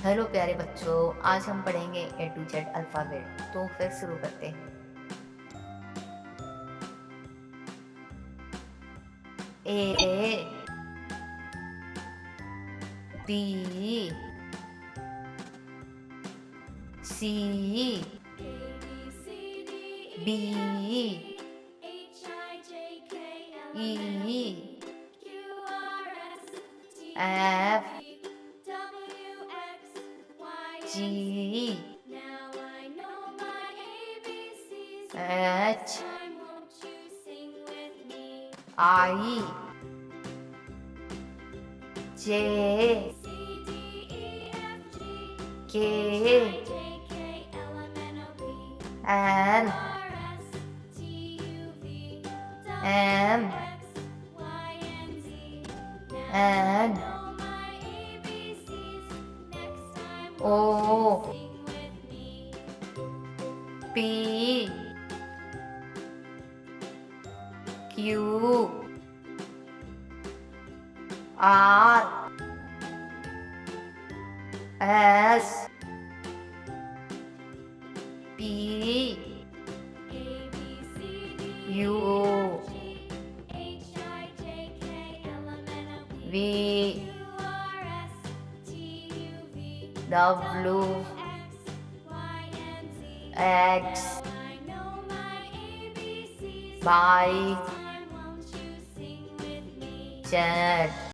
Hello प्यारे बच्चों, आज हम पढ़ेंगे ए टू जेड अल्फ़ाबेट। तो फिर शुरू करते हैं। A, B, C, B, E, F, G, H, I, J, K, L, M, N, O, P, Q, R, S, P, U, V, W, X, Y, Z.